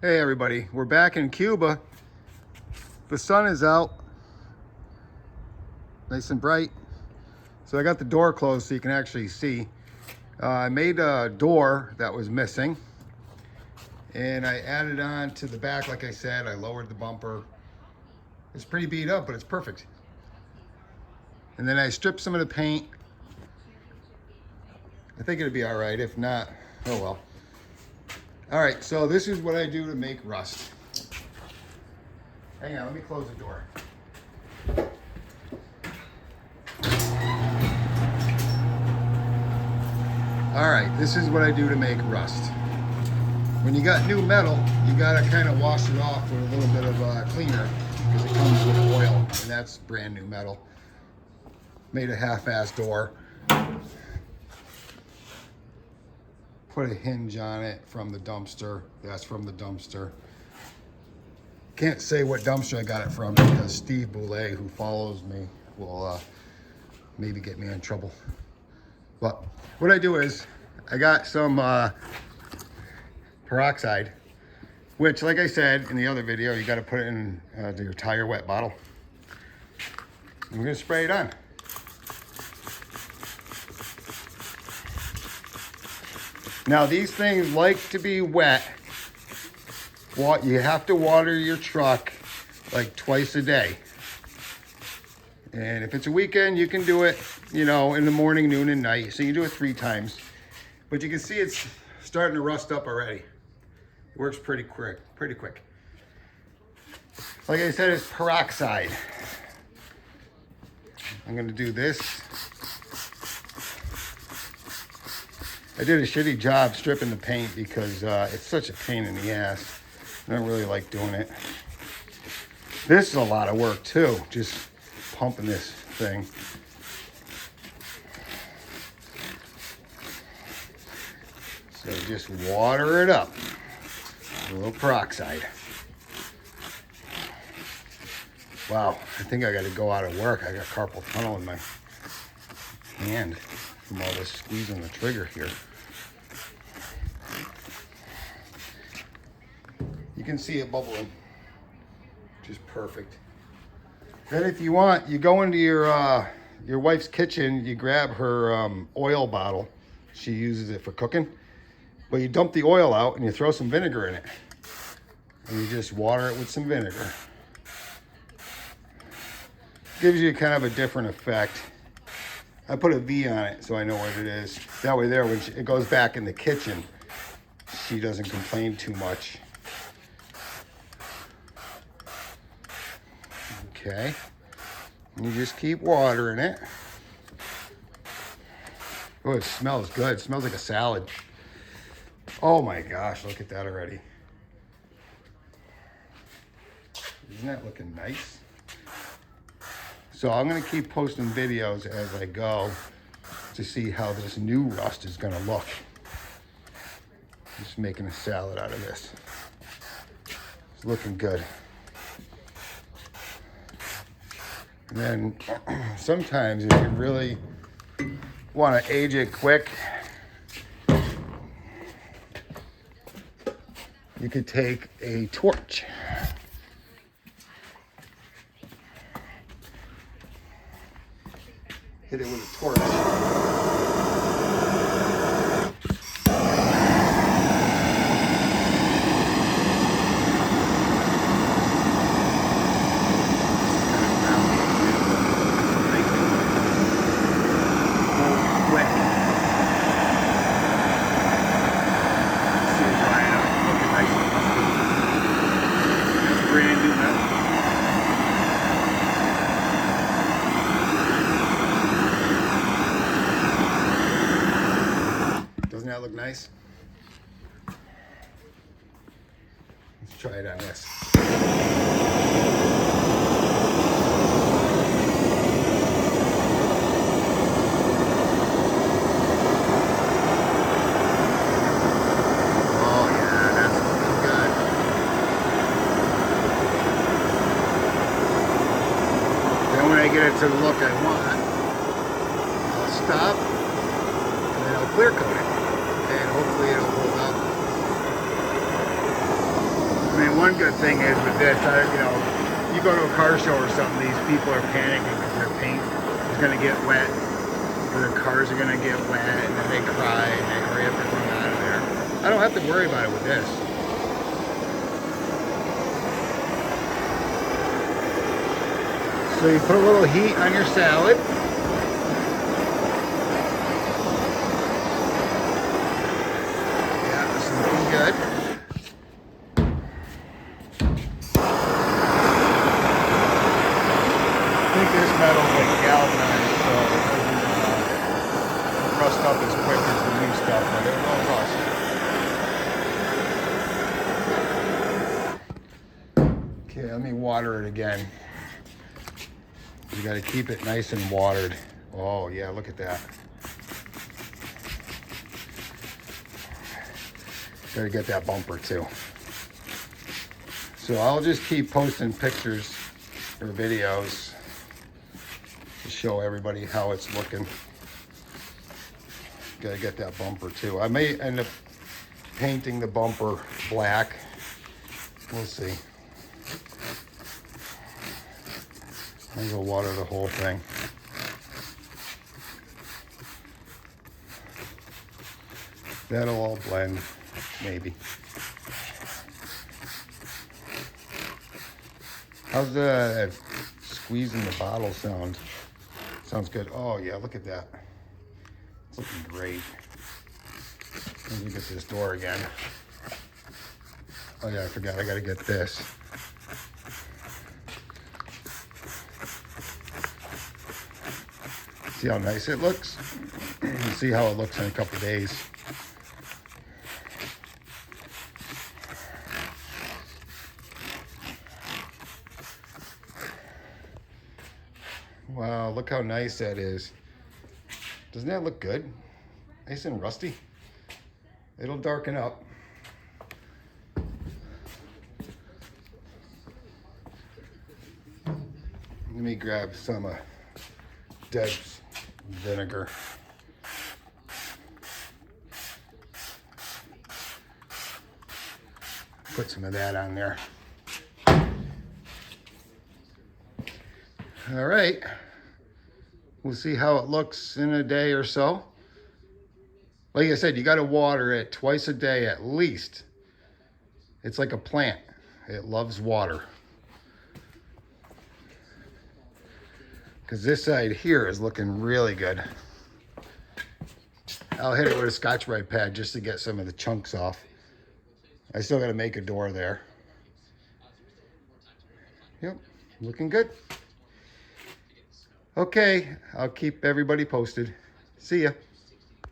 Hey everybody, we're back in Cuba. The sun is out, nice and bright. So I got the door closed so you can actually see. I made a door that was missing and I added on to the back. Like I said, I lowered the bumper. It's pretty beat up, but it's perfect. And then I stripped some of the paint. I think it'd be all right. If not, oh well. All right, so this is what I do to make rust. Hang on, let me close the door. All right, this is what I do to make rust. When you got new metal, you gotta kind of wash it off with a little bit of cleaner because it comes with oil, and that's brand new metal. Made a half-ass door. Put a hinge on it from the dumpster. That's from the dumpster. Can't say what dumpster I got it from because Steve Boulay, who follows me, will maybe get me in trouble. But what I do is I got some peroxide, which, like I said in the other video, you got to put it in your tire wet bottle. And we're gonna spray it on. Now these things like to be wet. You have to water your truck like twice a day. And if it's a weekend, you can do it, you know, in the morning, noon, and night. So you do it 3 times. But you can see it's starting to rust up already. It works pretty quick. Like I said, it's peroxide. I'm gonna do this. I did a shitty job stripping the paint because it's such a pain in the ass. I don't really like doing it. This is a lot of work too, just pumping this thing. So just water it up. A little peroxide. Wow, I think I gotta go out of work. I got carpal tunnel in my hand from all this squeezing the trigger here. You can see it bubbling, just perfect. Then if you want, you go into your wife's kitchen, you grab her oil bottle. She uses it for cooking. But you dump the oil out and you throw some vinegar in it. And you just water it with some vinegar. Gives you kind of a different effect. I put a V on it so I know what it is. That way there, when it goes back in the kitchen, she doesn't complain too much. Okay. And you just keep watering it. Oh, it smells good. It smells like a salad. Oh my gosh, look at that already. Isn't that looking nice? So I'm gonna keep posting videos as I go to see how this new rust is gonna look. Just making a salad out of this. It's looking good. And then sometimes if you really wanna age it quick, you could take a torch. Hit it with a torch. Brand new metal. Doesn't that look nice? Let's try it on this. Oh yeah, that's looking good. Then when I get it to the look I want, I'll stop and then I'll clear coat it. And hopefully it'll hold up. one good thing is with this, you know, you go to a car show or something, these people are panicking because their paint is going to get wet, or their cars are going to get wet, and then they cry and they hurry up and run out of there. I don't have to worry about it with this. So you put a little heat on your salad. Yeah, this is looking good. I think this metal's like galvanized, so it doesn't rust up as quick as the new stuff, but it will rust. Okay, let me water it again. You got to keep it nice and watered. Oh yeah, look at that. Got to get that bumper too. So I'll just keep posting pictures or videos to show everybody how it's looking. Got to get that bumper too. I may end up painting the bumper black. We'll see. I'm gonna water the whole thing. That'll all blend, maybe. How's the squeezing the bottle sound? Sounds good. Oh yeah, look at that. It's looking great. Let me get this door again. Oh yeah, I forgot, I gotta get this. See how nice it looks? See how it looks in a couple days. Wow, look how nice that is. Doesn't that look good? Nice and rusty. It'll darken up. Let me grab some Deb's vinegar. Put some of that on there. All right. We'll see how it looks in a day or so. Like I said, you got to water it twice a day at least. It's like a plant. It loves water. Because this side here is looking really good. I'll hit it with a Scotch-Brite pad just to get some of the chunks off. I still got to make a door there. Yep, looking good. Okay, I'll keep everybody posted. See ya.